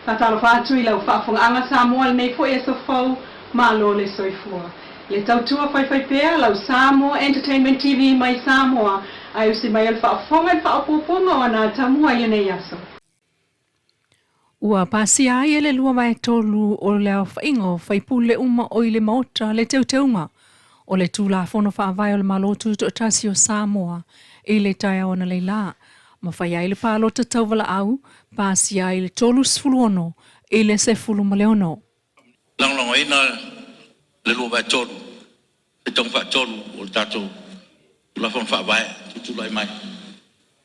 Fatalo fatu I lau whaafonga Samoa nei fo e so fau Maulolo le soifua. Le tautua fai pea lau Samoa Entertainment TV mai Samoa ai usi mai al whaafonga I whaapoponga o na tamua I nei aso. Ua pasi ai e le lua vai tolu o le au whaingo whaipule uma o I le maota le teuteuina o le Tulafono whaavai o le malotu to tasi o Samoa I le tai ona Leilua. Ma whai ai le pālota tauwala au, pasi ai le tolu sfuluono I le sefulu maleono. Lango ina le lua vai tolu, e tong wha tolu o le tatou Tulafono whaavai, tutulai mai.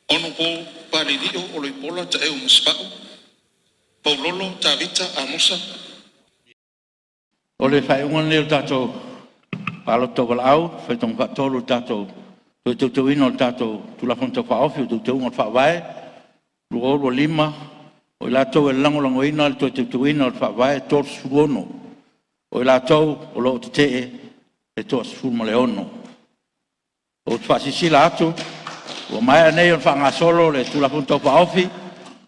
Ono po palidio o le pola ta e umusipau, Maulolo, Tavita, Amosa. O le whaiungan leo tatou pālota wala au, whai tong wha tolu tatou teuteuina o le tatou Tulafono tau whaofi o teuteuina o le whaavai, luo lima, o la tau e lango ina le teuteuina o le whaavai, tolu sfuono. O la tau o lo te e to sfuma le ono. O te whaasisila atu, o mai anei o whanga solo le Tulafono tau whaofi,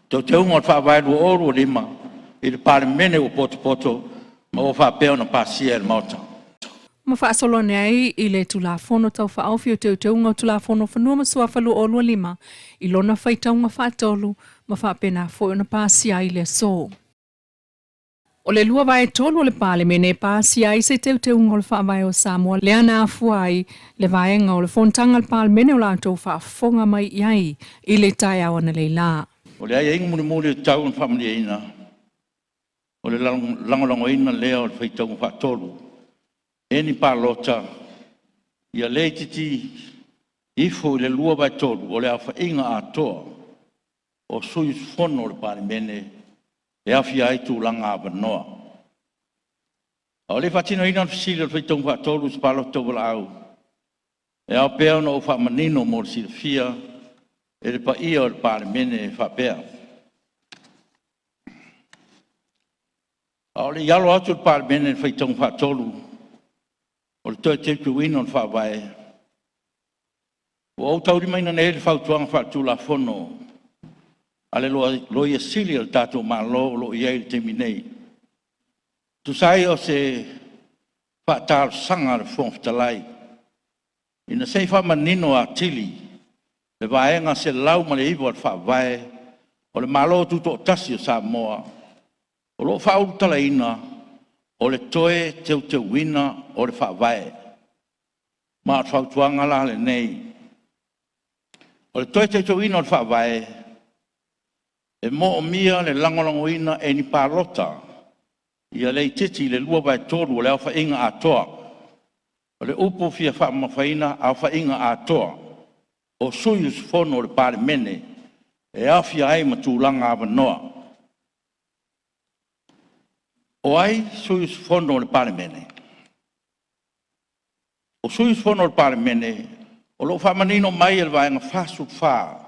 teuteuina o le whaavai luo lima, I le pāre mene o poto, ma o whaapeo na pāsia e le mauta. Ma whaasolo nei I le Tulafono tau whaofi o teuteuina o Tulafono whanua masua whalu o lua lima, I lona whaitaunga whaatolu, ma whaapena fo na pāsia I le so. O le lua vai tolu o le pāle mene pāsia I se teuteuina o le whaavai o Samoa, le ana afuai le vaenga o le fontanga le pāle mene o lātou whaafonga mai iai I le tai awana Leilua. O le ai inga muli tau na whamania ina, o le lango ina lea o le whaitaunga whaatolu, Eni pālota, ia le titi ifo le lua vai tolu o le awha inga atoa o sui fono o le pāle mene e awhi ai tū langa awanoa. O le whatino ina o fisile o whaitong wha tolu si pālota wala au. E au pēo na o wha manino mo le sila fia e le pa ia o le pāle mene e wha pēo. O le ialo atu le pāle mene e whaitong wha tolu o le teuteuina o le whaavai. O au tauri maina ne le whautuanga whaatulafono, a le loia sili o le tātou Maulolo lo iai le temi nei. Tu sai o se whaatalo sanga le whongwhitalai. Ina sei whamanino a tili, le vaenga se lau ma le iwa le whaavai, o le Maulolo tuto o tasi o Samoa, o lo whaurutala ina, o le toe teuteuina o le whaavai. Ma o whautuanga la le nei. O le toe teuteuina o le whaavai, e mo o mia le langolangoina e ni pālota, ia le titi le lua vai tolu o le au whainga atoa. O le upo fia whaamawhaina au whainga atoa, o suius fono o le pāre mene, e au fia ai matūlanga awanoa. O ai suis fono le parlemene. O suis fono le parlemene, o lo fa manino mai el vai nga fasu fa.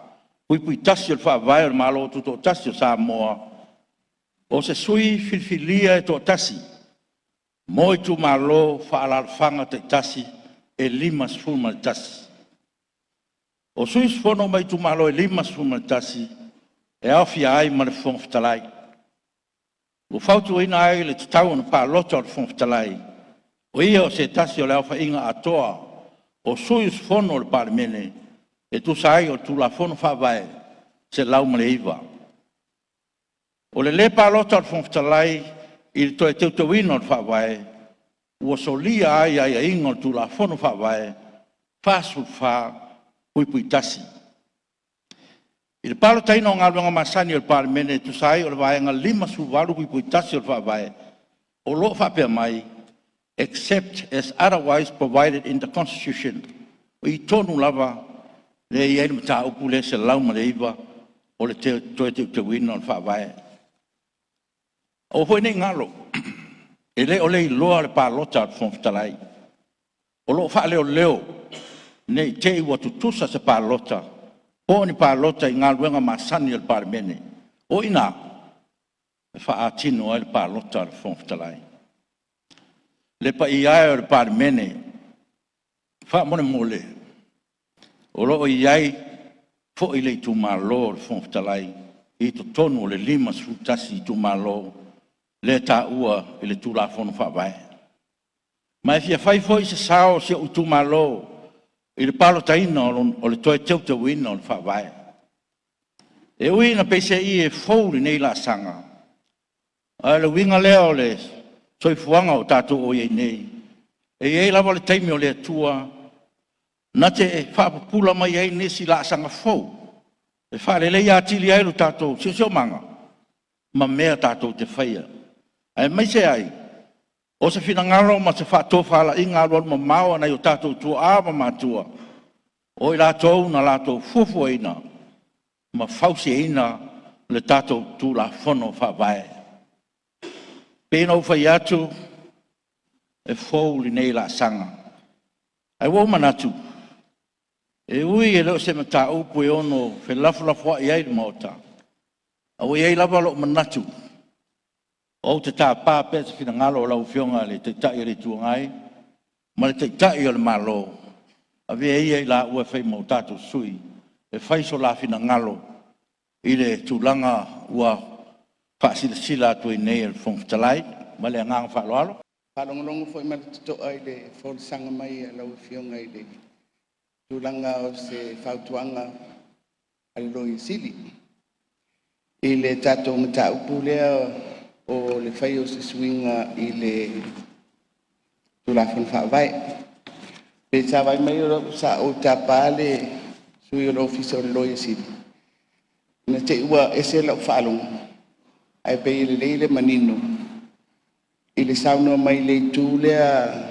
Pui tasi el fa vai el malo tuto tasi o Samoa. O se sui filfilia e to tasi. Moi tu malo fa alalfanga te tasi e limas fulma tasi. O suis fono mai tu malo e limas fulma tasi e afia ai ma le fonftalai. O fautu ina ai le tau na pālota o le fonftalai. O ia o se tasi o le awha inga atoa o suius fono o le parlemene e tu sai o Tulafono whaavai se lau ma le iwa. O le pālota o le fonftalai I le toe teuteuina o le whaavai ua solia ai a inga o le Tulafono whaavai whasul wha pui tasi. I le palo taina o ngā luanga masani o le parlemene tu sai o le vaenga 5 suvalu pui tasi o le whaavai o lo whapea mai except as otherwise provided in the Constitution. O I tonu lava le I aina mata upu le se lau ma le iwa o le toe teuteuina o le whaavai. O hoi nei ngalo, e le o le iloa le pālota o le fonftalai. O lo wha leo nei te iwa tutusa se pālota. O ni pālota I ngā luenga masani o le parlemene. O ina, e whaatino ai le pālota o le fonftalai. Le pa iai o le parlemene, wha mone mole. O lo iai fo I le tu malo o le fonftalai. I to tonu o le lima sutasi I tu malo le ta ua I le tulafono whawai. Mai fia whai foi se sao se o tu malo I le palo taina o le toe teuteuina o le whawai. E ui na pese I e fōuri nei la sanga. A le winga lea o le soifuanga o tātou o iei nei. E iei lava le taimi o le atua na te whapapula mai ei nesi la sanga fōu. E whare le ia tili ailu tātou sio manga. Ma mea tātou te whaia. Ai mai se ai. O se whina ngaro ma se whaatofala I ngā ruan ma maua nei o tātou tua āma mātua. O I lātou na lātou fufu eina. Ma whausi eina le tātou tulafono whawai. Pēna u whai atu e fōuli nei la sanga. Ai wau manatu. E ui e leo se mata upu e ono fe lafulafu I ai maota. Au e ai lava lo manatu. O te tā pāpea te whina ngalo o lau whionga le te tai re tuangai. Ma le te tai o le malo. A vea ia I la ua whai mau tātou sui. E whai so la whina ngalo. I le tūlanga ua whaasila sila atu I nei el whongtalai. Ma le ngang whaaloalo. Whalongonongo foi matito ai le whonsanga mai a lau whionga I le tūlanga o se whautuanga a le roi sili. I le tātou mata upu lea o le whai o se swinga I le tūlafon whaavai. Pe tā vai mai o sa o tā pāle sui o ofisa o le roi sili. Na te ua ese lau whaalongo. Ai pe I le leile manino. I le sauno mai le tūlea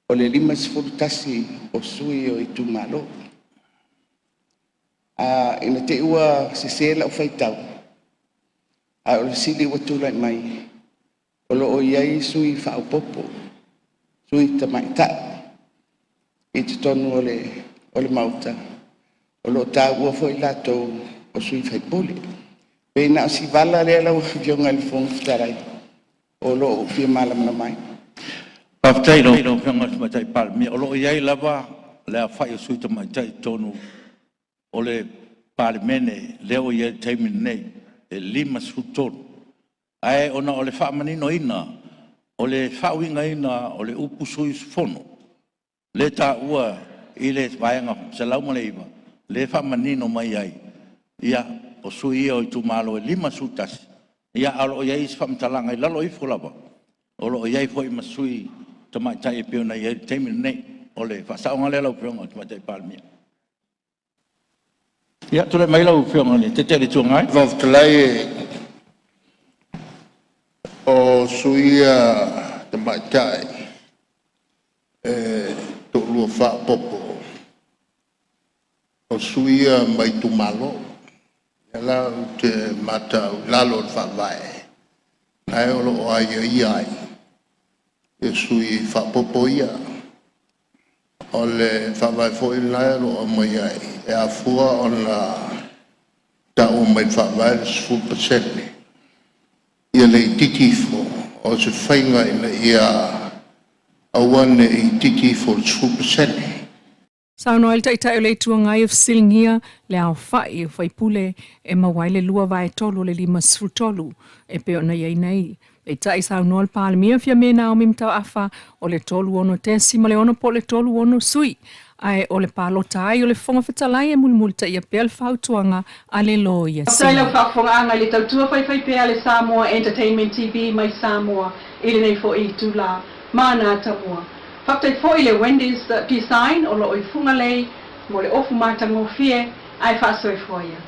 o le 5 tasi o sui o I tu malo. Ina te ua se lau whaitau. A o le sili ua tūlai mai. O lo o iai sui whaupopo. Sui tamaita. I te tonu o le mauta. O lo tā ua foi lato o sui whaipole. Pena o si vala lea lau whionga le whongtarai. O lo fia malam na mai. Paftai lo whionga le matai palmi. O lo iai lava lea whai o sui tamaita I tonu o le palimene leo iai taimini nei. E 5 sutonu. Ai ona o le whaamanino ina, o le whauinga ina, o le upu sui fono. Le tā ua I le vaianga sa lauma le iwa. Le whaamanino mai ai. Ia o sui ia o I tu malo e 5 sutasi. Ia alo o iai is whamtalanga I lalo I fulava. O lo o iai fo I masui tamaitai e peona iai teimini nei. O le whasaonga le lau peonga tamaitai palmia. Ia, tule mai lau whionga ni, te tere tuangai. Vavtalai o suia te maitai to lua whaapopo o suia mai tu malo ela te mata lalo whaavai nai olo o ai iai e sui whaapopo ia o le whaavai fo I nai olo o mai ai e a fua o na ta o mai whaavai le 10%. Ia le titifo o se whainga ina ia awane I titifo 10%. Sauno el tai o le tuangai of silingia le au whai o whaipule e mawai le lua vai tolu le 5 tolu e peo na iei nei. E tai sauno al palimia fia mena o mimtau afa o le tolu ono tesi ma le ono po le tolu ono sui. Ai o le palo tai o le fonga whetalai e mulmulta ia pēl whautuanga a le loia si. Sai lau whafonga le tautua whai pēa le Samoa Entertainment TV mai Samoa ili nei fo I tula mana tamua. Whaktai fo I le Wendy's design o lo I funga lei mo le ofu matango fie ai whaasoi fo ia.